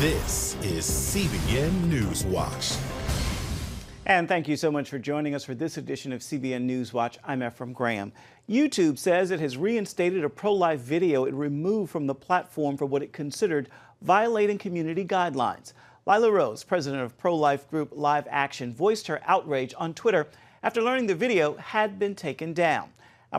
This is CBN NewsWatch. And thank you so much for joining us for this edition of CBN NewsWatch. I'm Ephraim Graham. YouTube says it has reinstated a pro-life video it removed from the platform for what it considered violating community guidelines. Lila Rose, president of pro-life group Live Action, voiced her outrage on Twitter after learning the video had been taken down.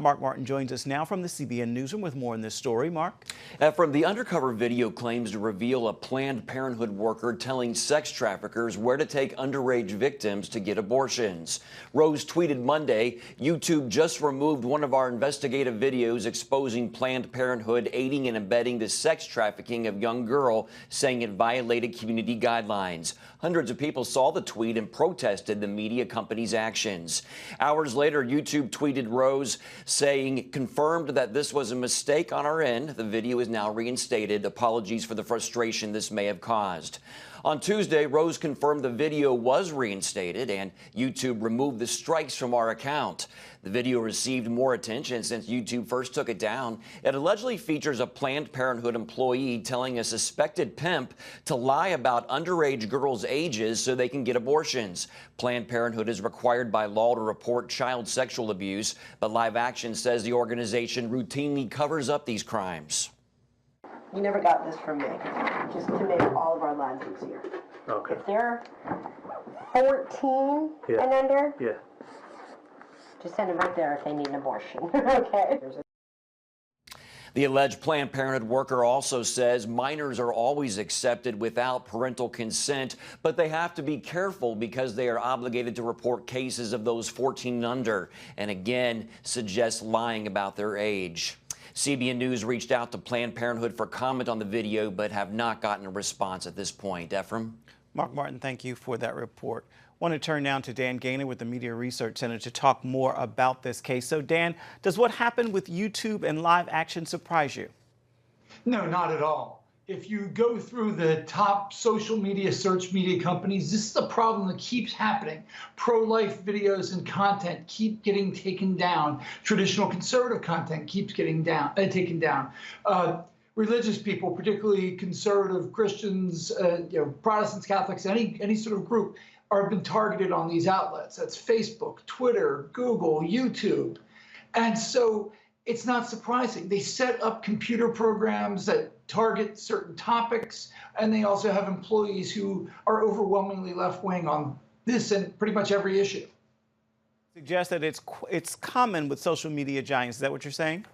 Mark Martin joins us now from the CBN Newsroom with more on this story. Mark? Ephraim, the undercover video claims to reveal a Planned Parenthood worker telling sex traffickers where to take underage victims to get abortions. Rose tweeted Monday, YouTube just removed one of our investigative videos exposing Planned Parenthood aiding and abetting the sex trafficking of young girl, saying it violated community guidelines. Hundreds of people saw the tweet and protested the media company's actions. Hours later, YouTube tweeted Rose, saying, confirmed that this was a mistake on our end. The video is now reinstated. Apologies for the frustration this may have caused. On Tuesday, Rose confirmed the video was reinstated and YouTube removed the strikes from our account. The video received more attention since YouTube first took it down. It allegedly features a Planned Parenthood employee telling a suspected pimp to lie about underage girls' ages so they can get abortions. Planned Parenthood is required by law to report child sexual abuse, but Live Action says the organization routinely covers up these crimes. You never got this from me, just to make all of our lives easier. Okay. If they're 14 and under, just send them right there if they need an abortion, okay? The alleged Planned Parenthood worker also says minors are always accepted without parental consent, but they have to be careful because they are obligated to report cases of those 14 and under, and again suggests lying about their age. CBN News reached out to Planned Parenthood for comment on the video, but have not gotten a response at this point. Ephraim? Mark Martin, thank you for that report. I want to turn now to Dan Gaynor with the Media Research Center to talk more about this case. So, Dan, does what happened with YouTube and Live Action surprise you? No, not at all. If you go through the top social media search media companies, this is a problem that keeps happening. Pro-life videos and content keep getting taken down. Traditional conservative content keeps getting taken down. Religious people, particularly conservative Christians, Protestants, Catholics, any sort of group, are been targeted on these outlets. That's Facebook, Twitter, Google, YouTube. And so it's not surprising. They set up computer programs that target certain topics, and they also have employees who are overwhelmingly left-wing on this and pretty much every issue. Suggest that it's common with social media giants. Is that what you're saying?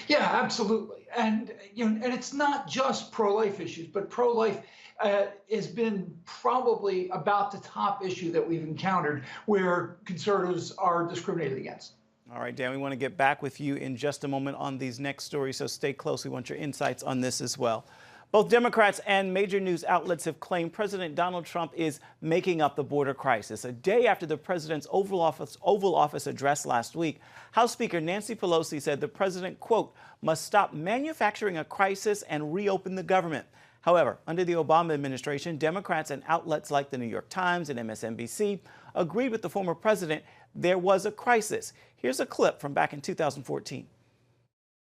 Yeah, absolutely. And and it's not just pro-life issues, but pro-life has been probably about the top issue that we've encountered where conservatives are discriminated against. All right, Dan, we want to get back with you in just a moment on these next stories, so stay close. We want your insights on this as well. Both Democrats and major news outlets have claimed President Donald Trump is making up the border crisis. A day after the president's Oval Office address last week, House Speaker Nancy Pelosi said the president, quote, must stop manufacturing a crisis and reopen the government. However, under the Obama administration, Democrats and outlets like the New York Times and MSNBC agreed with the former president there was a crisis. Here's a clip from back in 2014.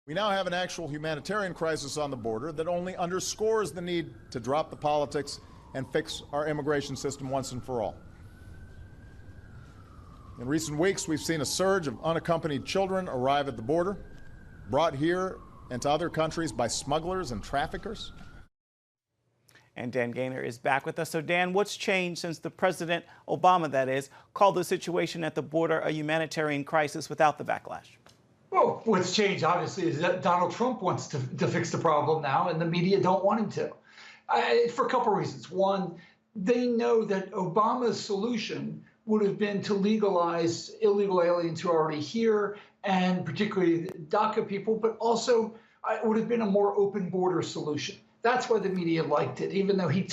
We now have an actual humanitarian crisis on the border that only underscores the need to drop the politics and fix our immigration system once and for all. In recent weeks, we've seen a surge of unaccompanied children arrive at the border, brought here and to other countries by smugglers and traffickers. And Dan Gaynor is back with us. So, Dan, what's changed since the President, Obama that is, called the situation at the border a humanitarian crisis without the backlash? Well, what's changed, obviously, is that Donald Trump wants to fix the problem now, and the media don't want him to. For a couple of reasons. One, they know that Obama's solution would have been to legalize illegal aliens who are already here, and particularly DACA people, but also it would have been a more open border solution. That's why the media liked it, even though it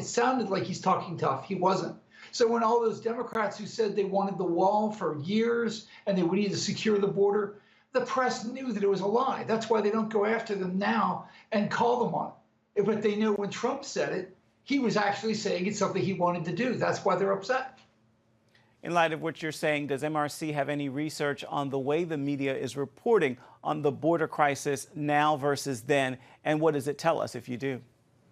sounded like he's talking tough. He wasn't. So when all those Democrats who said they wanted the wall for years and they would need to secure the border, the press knew that it was a lie. That's why they don't go after them now and call them on it. But they know when Trump said it, he was actually saying it's something he wanted to do. That's why they're upset. In light of what you're saying, does MRC have any research on the way the media is reporting on the border crisis now versus then? And what does it tell us if you do?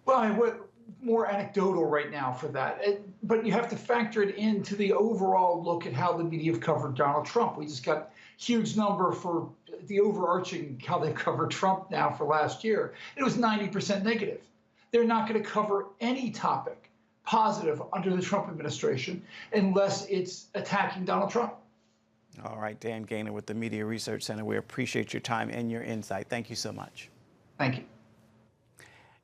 Well, more anecdotal right now for that. But you have to factor it into the overall look at how the media have covered Donald Trump. We just got huge number for the overarching how they've covered Trump now for last year. It was 90% negative. They're not going to cover any topic positive under the Trump administration unless it's attacking Donald Trump. All right, Dan Gaynor with the Media Research Center. We appreciate your time and your insight. Thank you so much. Thank you.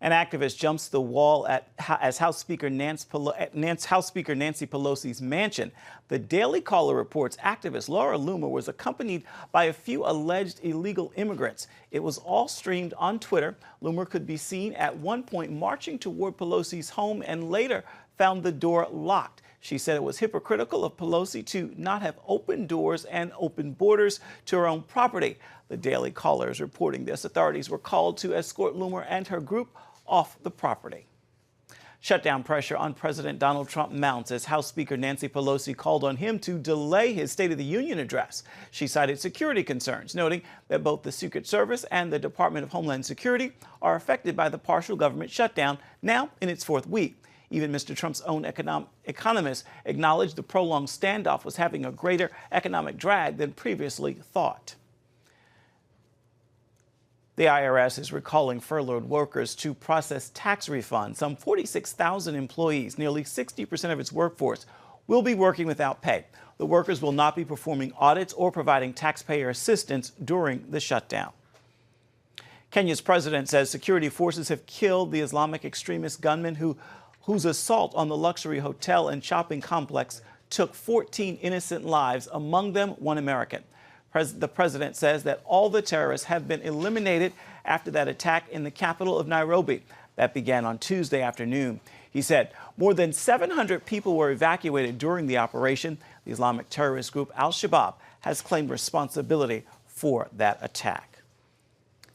An activist jumps the wall as House Speaker Nancy Pelosi's mansion. The Daily Caller reports activist Laura Loomer was accompanied by a few alleged illegal immigrants. It was all streamed on Twitter. Loomer could be seen at one point marching toward Pelosi's home and later found the door locked. She said it was hypocritical of Pelosi to not have open doors and open borders to her own property. The Daily Caller is reporting this. Authorities were called to escort Loomer and her group off the property. Shutdown pressure on President Donald Trump mounts as House Speaker Nancy Pelosi called on him to delay his State of the Union address. She cited security concerns, noting that both the Secret Service and the Department of Homeland Security are affected by the partial government shutdown, now in its fourth week. Even Mr. Trump's own economists acknowledged the prolonged standoff was having a greater economic drag than previously thought. The IRS is recalling furloughed workers to process tax refunds. Some 46,000 employees, nearly 60% of its workforce, will be working without pay. The workers will not be performing audits or providing taxpayer assistance during the shutdown. Kenya's president says security forces have killed the Islamic extremist gunman whose assault on the luxury hotel and shopping complex took 14 innocent lives, among them one American. The president says that all the terrorists have been eliminated after that attack in the capital of Nairobi that began on Tuesday afternoon. He said more than 700 people were evacuated during the operation. The Islamic terrorist group Al-Shabaab has claimed responsibility for that attack.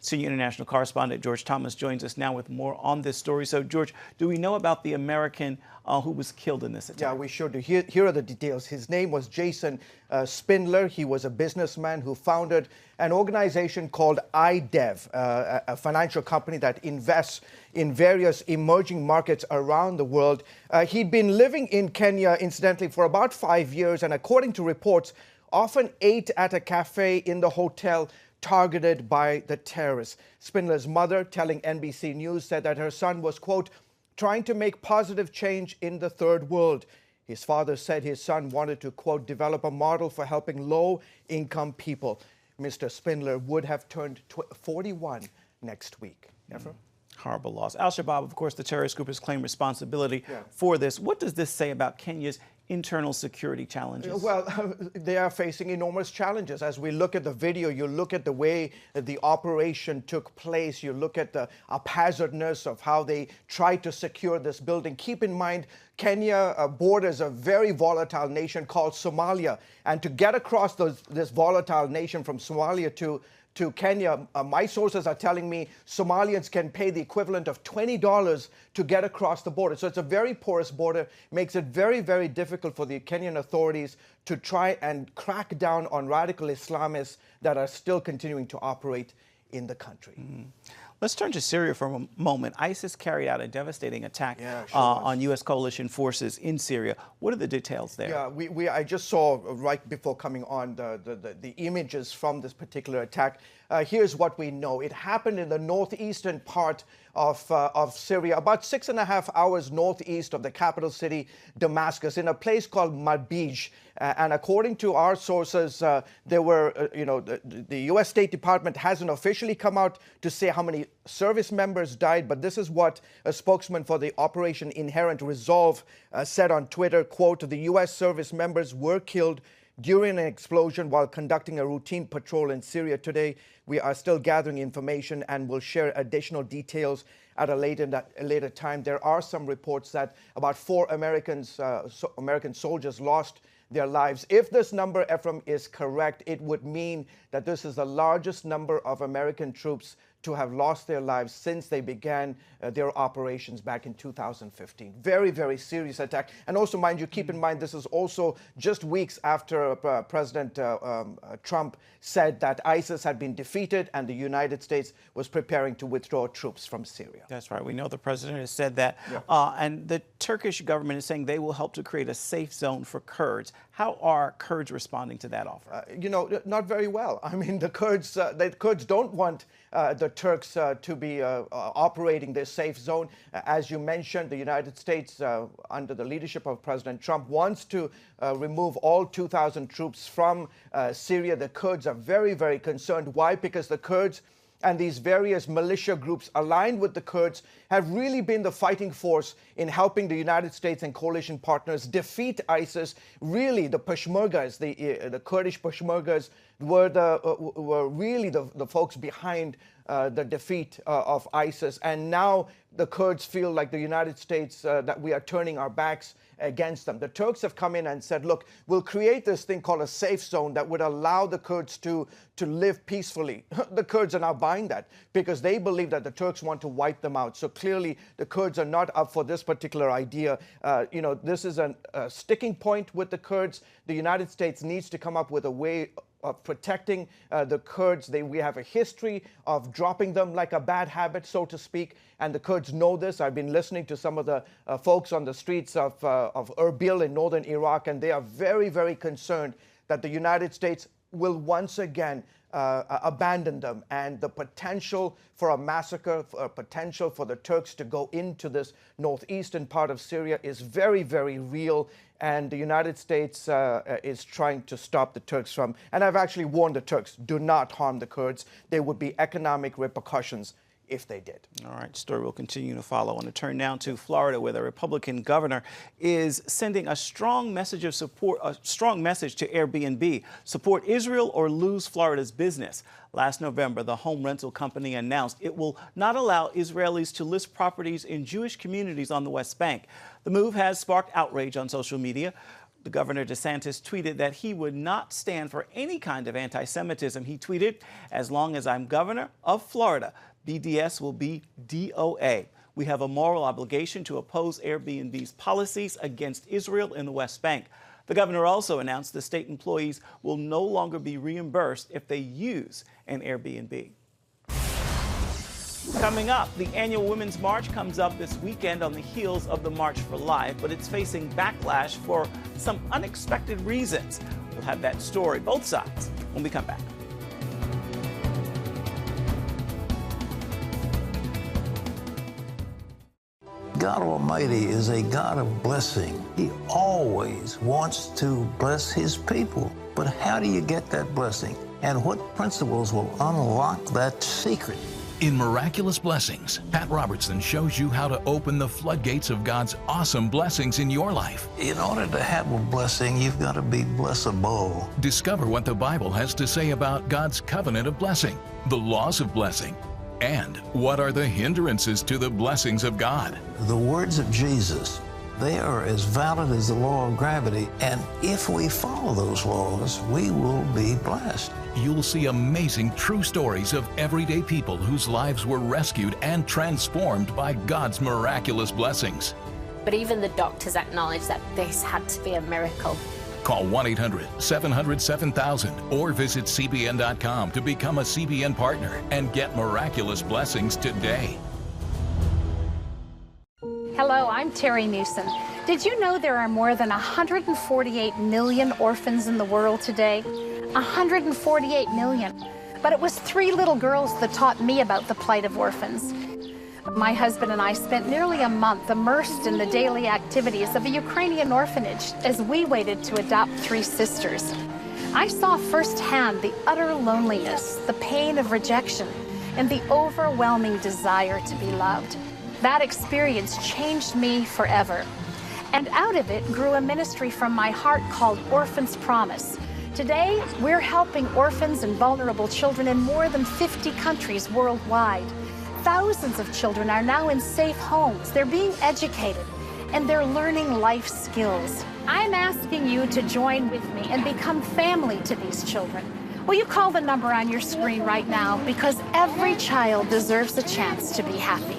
Senior international correspondent George Thomas joins us now with more on this story. So, George, do we know about the American who was killed in this attack? Yeah, we sure do. Here are the details. His name was Jason Spindler. He was a businessman who founded an organization called iDev, a financial company that invests in various emerging markets around the world. He'd been living in Kenya, incidentally, for about 5 years, and according to reports, often ate at a cafe in the hotel targeted by the terrorists. Spindler's mother, telling NBC News, said that her son was, quote, trying to make positive change in the third world. His father said his son wanted to, quote, develop a model for helping low-income people. Mr. Spindler would have turned 41 next week. Horrible loss. Al-Shabaab, of course, the terrorist group has claimed responsibility for this. What does this say about Kenya's internal security challenges? Well, they are facing enormous challenges. As we look at the video, you look at the way that the operation took place, you look at the haphazardness of how they tried to secure this building. Keep in mind, Kenya borders a very volatile nation called Somalia. And to get across this volatile nation from Somalia to Kenya, my sources are telling me Somalians can pay the equivalent of $20 to get across the border. So it's a very porous border, makes it very, very difficult for the Kenyan authorities to try and crack down on radical Islamists that are still continuing to operate in the country. Let's turn to Syria for a moment. ISIS carried out a devastating attack on U.S. coalition forces in Syria. What are the details there? Yeah, I just saw right before coming on the images from this particular attack. Here's what we know. It happened in the northeastern part of Syria, about 6.5 hours northeast of the capital city, Damascus, in a place called Manbij. And according to our sources, there were, the U.S. State Department hasn't officially come out to say how many service members died, but this is what a spokesman for the Operation Inherent Resolve said on Twitter, quote, the U.S. service members were killed during an explosion while conducting a routine patrol in Syria today. We are still gathering information and will share additional details at a later time. There are some reports that about 4 American soldiers lost their lives. If this number, Ephraim, is correct, it would mean that this is the largest number of American troops to have lost their lives since they began their operations back in 2015. Very, very serious attack. And also, mind you, keep in mind, this is also just weeks after President Trump said that ISIS had been defeated and the United States was preparing to withdraw troops from Syria. That's right. We know the president has said that. Yeah. And the Turkish government is saying they will help to create a safe zone for Kurds. How are Kurds responding to that offer? You know, not very well. I mean, the Kurds don't want the Turks to be operating this safe zone. As you mentioned, the United States, under the leadership of President Trump, wants to remove all 2,000 troops from Syria. The Kurds are very, very concerned. Why? Because the Kurds and these various militia groups aligned with the Kurds have really been the fighting force in helping the United States and coalition partners defeat ISIS. Really, the Peshmergas, the Kurdish Peshmergas, were really the folks behind the defeat of ISIS. And now the Kurds feel like the United States, that we are turning our backs against them. The Turks have come in and said, look, we'll create this thing called a safe zone that would allow the Kurds to live peacefully. The Kurds are now buying that because they believe that the Turks want to wipe them out. So clearly the Kurds are not up for this particular idea. You know, this is a sticking point with the Kurds. The United States needs to come up with a way of protecting the Kurds. We have a history of dropping them like a bad habit, so to speak, and the Kurds know this. I've been listening to some of the folks on the streets of Erbil in northern Iraq, and they are very, very concerned that the United States will once again abandon them, and the potential for a massacre, potential for the Turks to go into this northeastern part of Syria is very, very real. And the United States is trying to stop the Turks from, and I've actually warned the Turks, do not harm the Kurds. There would be economic repercussions if they did. All right, story will continue to follow. I want to turn now to Florida, where the Republican governor is sending a strong message of support, a strong message to Airbnb. Support Israel or lose Florida's business. Last November, the home rental company announced it will not allow Israelis to list properties in Jewish communities on the West Bank. The move has sparked outrage on social media. The Governor DeSantis tweeted that he would not stand for any kind of anti-Semitism. He tweeted, "As long as I'm governor of Florida, BDS will be DOA. We have a moral obligation to oppose Airbnb's policies against Israel in the West Bank." The governor also announced the state employees will no longer be reimbursed if they use an Airbnb. Coming up, the annual Women's March comes up this weekend on the heels of the March for Life, but it's facing backlash for some unexpected reasons. We'll have that story, both sides, when we come back. God Almighty is a God of blessing. He always wants to bless His people. But how do you get that blessing? And what principles will unlock that secret? In Miraculous Blessings, Pat Robertson shows you how to open the floodgates of God's awesome blessings in your life. In order to have a blessing, you've got to be blessable. Discover what the Bible has to say about God's covenant of blessing, the laws of blessing, and what are the hindrances to the blessings of God. The words of Jesus, they are as valid as the law of gravity, and if we follow those laws, we will be blessed. You'll see amazing true stories of everyday people whose lives were rescued and transformed by God's miraculous blessings. But even the doctors acknowledge that this had to be a miracle. Call 1-800-700-7000 or visit CBN.com to become a CBN partner and get miraculous blessings today. Hello, I'm Terry Newsom. Did you know there are more than 148 million orphans in the world today? 148 million. But it was 3 little girls that taught me about the plight of orphans. My husband and I spent nearly a month immersed in the daily activities of a Ukrainian orphanage as we waited to adopt 3 sisters. I saw firsthand the utter loneliness, the pain of rejection, and the overwhelming desire to be loved. That experience changed me forever. And out of it grew a ministry from my heart called Orphans Promise. Today, we're helping orphans and vulnerable children in more than 50 countries worldwide. Thousands of children are now in safe homes. They're being educated, and they're learning life skills. I'm asking you to join with me and become family to these children. Will you call the number on your screen right now? Because every child deserves a chance to be happy.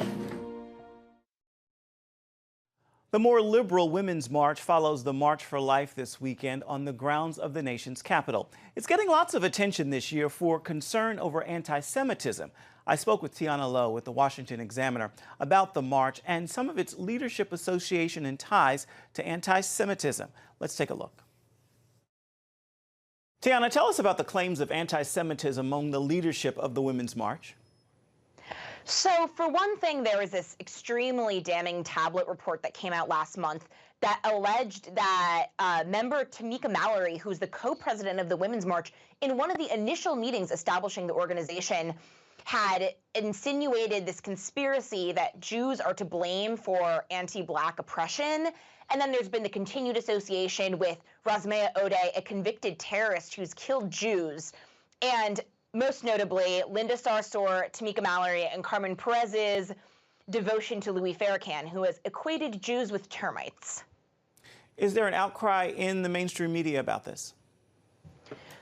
The more liberal Women's March follows the March for Life this weekend on the grounds of the nation's capital. It's getting lots of attention this year for concern over anti-Semitism. I spoke with Tiana Lowe with the Washington Examiner about the march and some of its leadership association and ties to anti-Semitism. Let's take a look. Tiana, tell us about the claims of anti-Semitism among the leadership of the Women's March. So, for one thing, there was this extremely damning tablet report that came out last month that alleged that member Tamika Mallory, who's the co-president of the Women's March, in one of the initial meetings establishing the organization, had insinuated this conspiracy that Jews are to blame for anti-Black oppression. And then there's been the continued association with Razmea Odeh, a convicted terrorist who's killed Jews. And most notably, Linda Sarsour, Tamika Mallory, and Carmen Perez's devotion to Louis Farrakhan, who has equated Jews with termites. Is there an outcry in the mainstream media about this?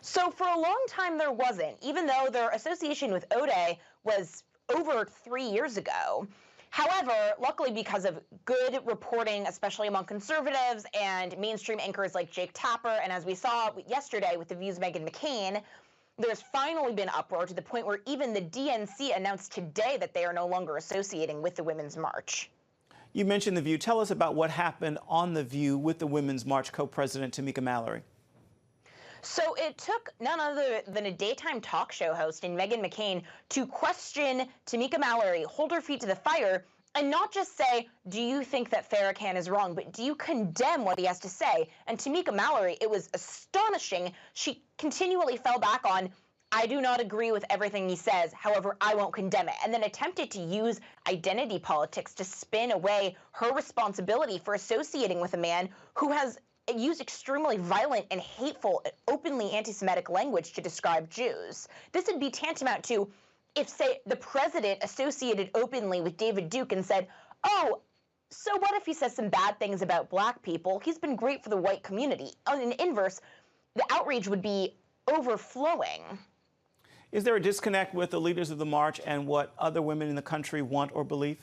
So for a long time, there wasn't, even though their association with Odeh was over 3 years ago. However, luckily, because of good reporting, especially among conservatives and mainstream anchors like Jake Tapper, and as we saw yesterday with The View's Meghan McCain, there's finally been uproar to the point where even the DNC announced today that they are no longer associating with the Women's March. You mentioned The View. Tell us about what happened on The View with the Women's March co-president Tamika Mallory. So it took none other than a daytime talk show host in Meghan McCain to question Tamika Mallory, hold her feet to the fire, and not just say, do you think that Farrakhan is wrong, but do you condemn what he has to say? And Tamika Mallory, it was astonishing. She continually fell back on, I do not agree with everything he says, however, I won't condemn it, and then attempted to use identity politics to spin away her responsibility for associating with a man who has used extremely violent and hateful, openly anti-Semitic language to describe Jews. This would be tantamount to if, say, the president associated openly with David Duke and said, oh, so what if he says some bad things about Black people? He's been great for the white community. On an inverse, the outrage would be overflowing. Is there a disconnect with the leaders of the march and what other women in the country want or believe?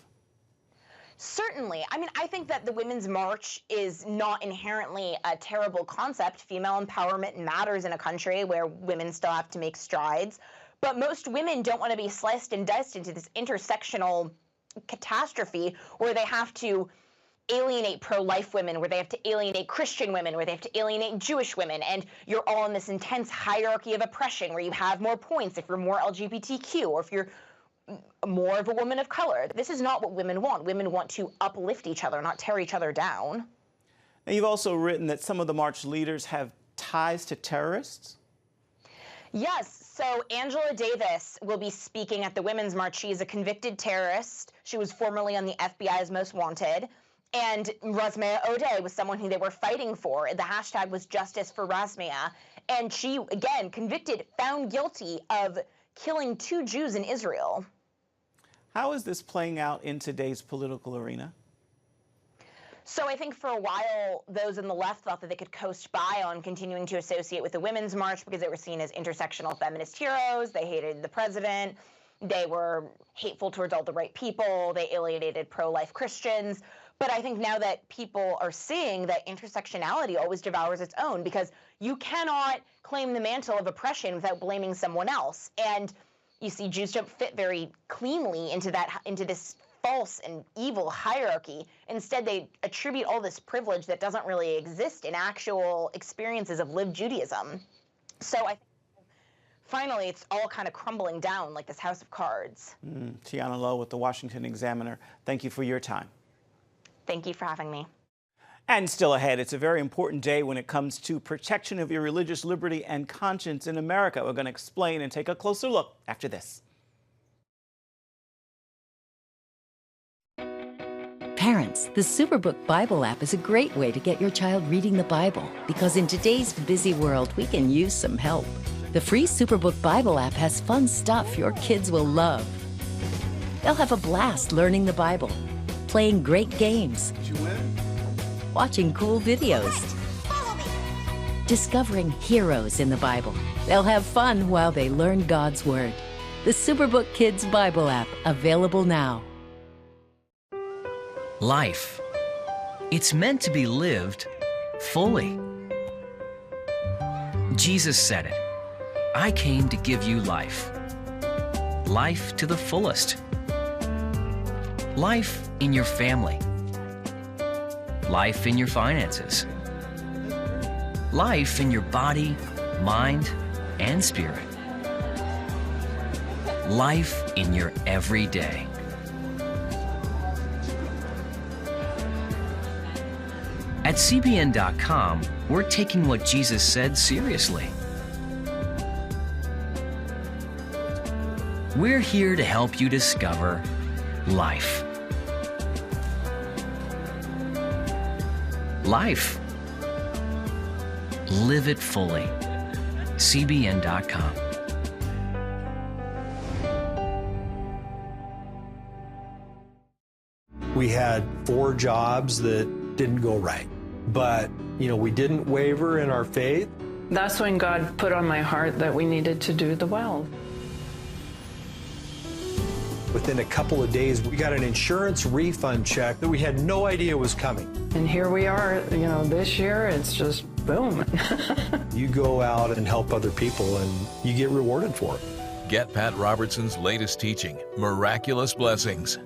Certainly. I mean, I think that the Women's March is not inherently a terrible concept. Female empowerment matters in a country where women still have to make strides. But most women don't want to be sliced and diced into this intersectional catastrophe where they have to alienate pro-life women, where they have to alienate Christian women, where they have to alienate Jewish women, and you're all in this intense hierarchy of oppression where you have more points if you're more LGBTQ or if you're more of a woman of color. This is not what women want. Women want to uplift each other, not tear each other down. And you've also written that some of the march leaders have ties to terrorists? Yes. So Angela Davis will be speaking at the Women's March. She is a convicted terrorist. She was formerly on the FBI's Most Wanted. And Razmea Odeh was someone who they were fighting for. The hashtag was Justice for Razmea. And she, again, convicted, found guilty of killing 2 Jews in Israel. How is this playing out in today's political arena? So I think for a while, those on the left thought that they could coast by on continuing to associate with the Women's March because they were seen as intersectional feminist heroes. They hated the president. They were hateful towards all the right people. They alienated pro-life Christians. But I think now that people are seeing that intersectionality always devours its own, because you cannot claim the mantle of oppression without blaming someone else. And you see, Jews don't fit very cleanly into this false and evil hierarchy. Instead, they attribute all this privilege that doesn't really exist in actual experiences of lived Judaism. So I think finally it's all kind of crumbling down like this house of cards. Tiana Lowe with the Washington Examiner. Thank you for your time. Thank you for having me. And still ahead, it's a very important day when it comes to protection of your religious liberty and conscience in America. We're going to explain and take a closer look after this. Parents, the Superbook Bible app is a great way to get your child reading the Bible, because in today's busy world, we can use some help. The free Superbook Bible app has fun stuff your kids will love. They'll have a blast learning the Bible, playing great games, watching cool videos, discovering heroes in the Bible. They'll have fun while they learn God's Word. The Superbook Kids Bible app, available now. Life. It's meant to be lived fully. Jesus said it. I came to give you life. Life to the fullest. Life in your family. Life in your finances. Life in your body, mind, and spirit. Life in your everyday. At CBN.com, we're taking what Jesus said seriously. We're here to help you discover life. Life. Live it fully. CBN.com. We had 4 jobs that didn't go right, but we didn't waver in our faith. That's when God put on my heart that we needed to do the well. Within a couple of days, we got an insurance refund check that we had no idea was coming. And here we are, this year, it's just boom. You go out and help other people and you get rewarded for it. Get Pat Robertson's latest teaching, Miraculous Blessings.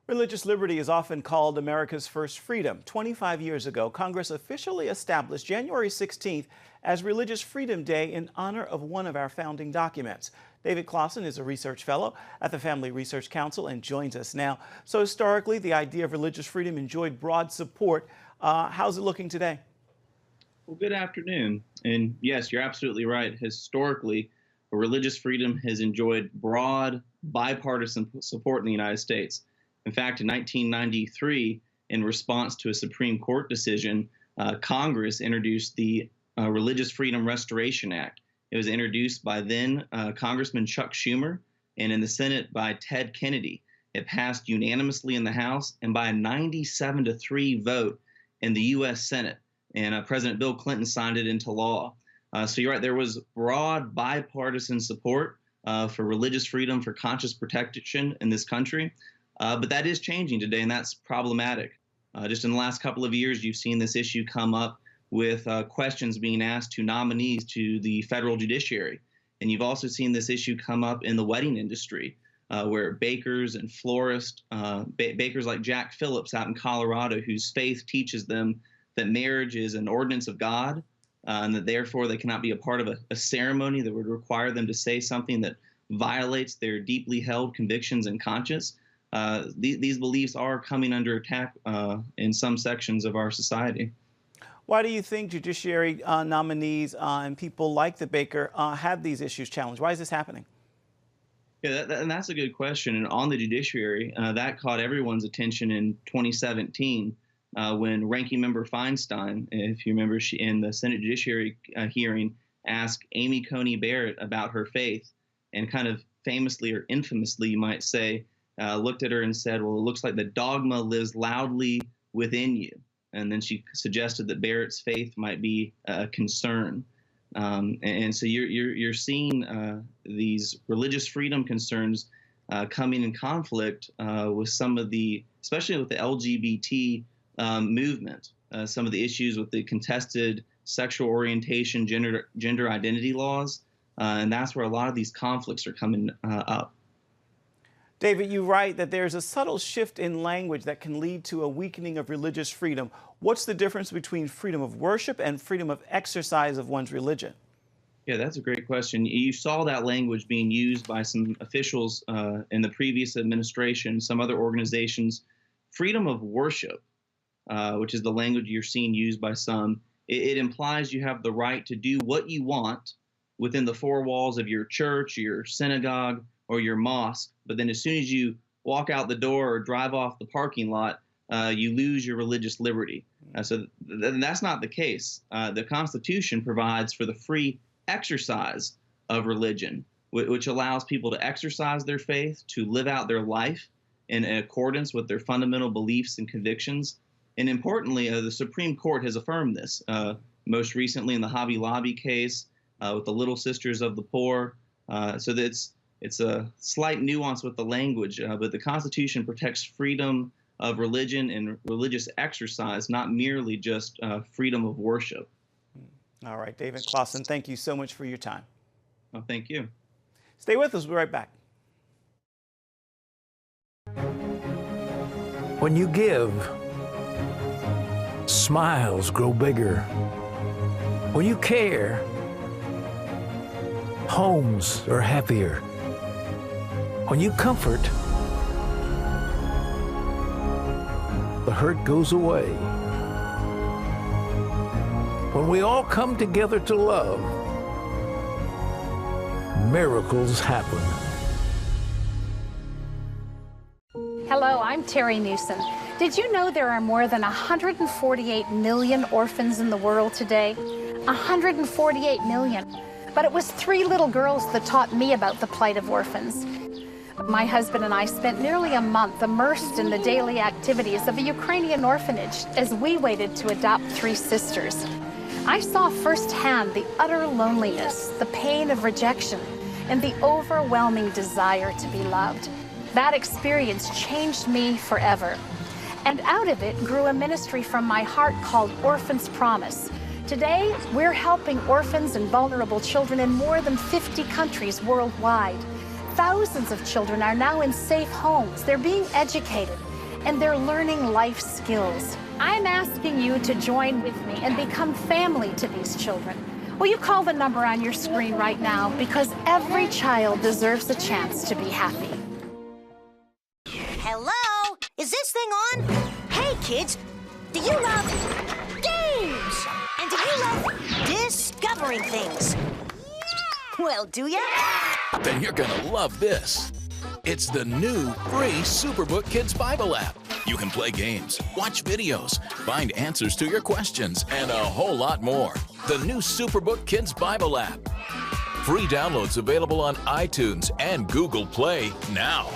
Religious liberty is often called America's first freedom. 25 years ago, Congress officially established January 16th as Religious Freedom Day in honor of one of our founding documents. David Clausen is a research fellow at the Family Research Council and joins us now. So historically, the idea of religious freedom enjoyed broad support. How's it looking today? Well, good afternoon. And yes, you're absolutely right. Historically, religious freedom has enjoyed broad bipartisan support in the United States. In fact, in 1993, in response to a Supreme Court decision, Congress introduced the Religious Freedom Restoration Act. It was introduced by then Congressman Chuck Schumer and in the Senate by Ted Kennedy. It passed unanimously in the House and by a 97-3 vote in the U.S. Senate. And President Bill Clinton signed it into law. So you're right, there was broad bipartisan support for religious freedom, for conscious protection in this country. But that is changing today, and that's problematic. Just in the last couple of years, you've seen this issue come up with questions being asked to nominees to the federal judiciary. And you've also seen this issue come up in the wedding industry, where bakers and florists, bakers like Jack Phillips out in Colorado, whose faith teaches them that marriage is an ordinance of God, and that therefore they cannot be a part of a ceremony that would require them to say something that violates their deeply held convictions and conscience. These beliefs are coming under attack in some sections of our society. Why do you think judiciary nominees and people like the baker have these issues challenged? Why is this happening? Yeah, and that's a good question. And on the judiciary, that caught everyone's attention in 2017 when Ranking Member Feinstein, if you remember, she in the Senate Judiciary hearing, asked Amy Coney Barrett about her faith, and kind of famously or infamously, you might say, looked at her and said, well, it looks like the dogma lives loudly within you. And then she suggested that Barrett's faith might be a concern. And so you're seeing these religious freedom concerns coming in conflict with some of the, especially with the LGBT movement, some of the issues with the contested sexual orientation, gender identity laws. And that's where a lot of these conflicts are coming up. David, you write that there's a subtle shift in language that can lead to a weakening of religious freedom. What's the difference between freedom of worship and freedom of exercise of one's religion? Yeah, that's a great question. You saw that language being used by some officials in the previous administration, some other organizations. Freedom of worship, which is the language you're seeing used by some, it implies you have the right to do what you want within the 4 walls of your church, your synagogue, or your mosque, but then as soon as you walk out the door or drive off the parking lot, you lose your religious liberty. So that's not the case. The Constitution provides for the free exercise of religion, which allows people to exercise their faith, to live out their life in accordance with their fundamental beliefs and convictions. And importantly, the Supreme Court has affirmed this, most recently in the Hobby Lobby case with the Little Sisters of the Poor. So that it's a slight nuance with the language, but the Constitution protects freedom of religion and religious exercise, not merely just freedom of worship. All right, David Clausen, thank you so much for your time. Oh, thank you. Stay with us. We'll be right back. When you give, smiles grow bigger. When you care, homes are happier. When you comfort, the hurt goes away. When we all come together to love, miracles happen. Hello, I'm Terry Newsom. Did you know there are more than 148 million orphans in the world today? 148 million. But it was 3 little girls that taught me about the plight of orphans. My husband and I spent nearly a month immersed in the daily activities of a Ukrainian orphanage as we waited to adopt 3 sisters. I saw firsthand the utter loneliness, the pain of rejection, and the overwhelming desire to be loved. That experience changed me forever. And out of it grew a ministry from my heart called Orphans Promise. Today, we're helping orphans and vulnerable children in more than 50 countries worldwide. Thousands of children are now in safe homes. They're being educated, and they're learning life skills. I'm asking you to join with me and become family to these children. Will you call the number on your screen right now? Because every child deserves a chance to be happy. Hello? Is this thing on? Hey, kids, do you love games? And do you love discovering things? Well, do ya? Then you're gonna love this. It's the new free Superbook Kids Bible app. You can play games, watch videos, find answers to your questions, and a whole lot more. The new Superbook Kids Bible app. Free downloads available on iTunes and Google Play now.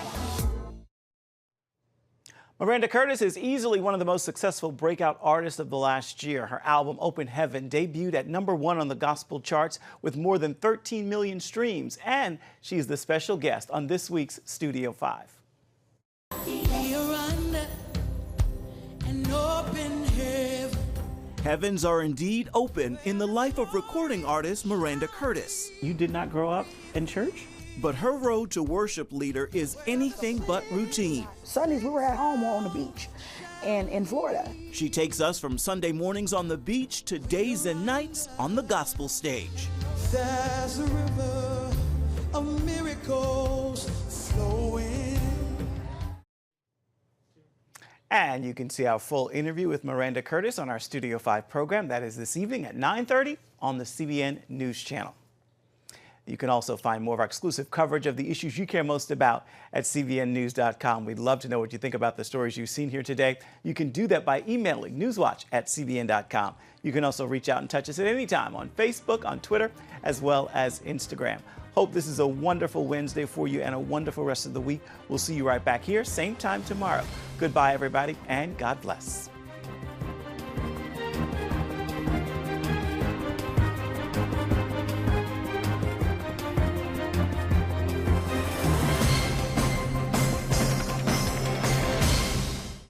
Miranda Curtis is easily one of the most successful breakout artists of the last year. Her album, Open Heaven, debuted at #1 on the gospel charts with more than 13 million streams. And she's the special guest on this week's Studio 5. Heavens are indeed open in the life of recording artist Miranda Curtis. You did not grow up in church? But her road to worship leader is anything but routine. Sundays we were at home or on the beach and in Florida. She takes us from Sunday mornings on the beach to days and nights on the gospel stage. There's a river of miracles flowing. And you can see our full interview with Miranda Curtis on our Studio 5 program. That is this evening at 9:30 on the CBN News Channel. You can also find more of our exclusive coverage of the issues you care most about at cbnnews.com. We'd love to know what you think about the stories you've seen here today. You can do that by emailing newswatch@cbn.com. You can also reach out and touch us at any time on Facebook, on Twitter, as well as Instagram. Hope this is a wonderful Wednesday for you and a wonderful rest of the week. We'll see you right back here, same time tomorrow. Goodbye, everybody, and God bless.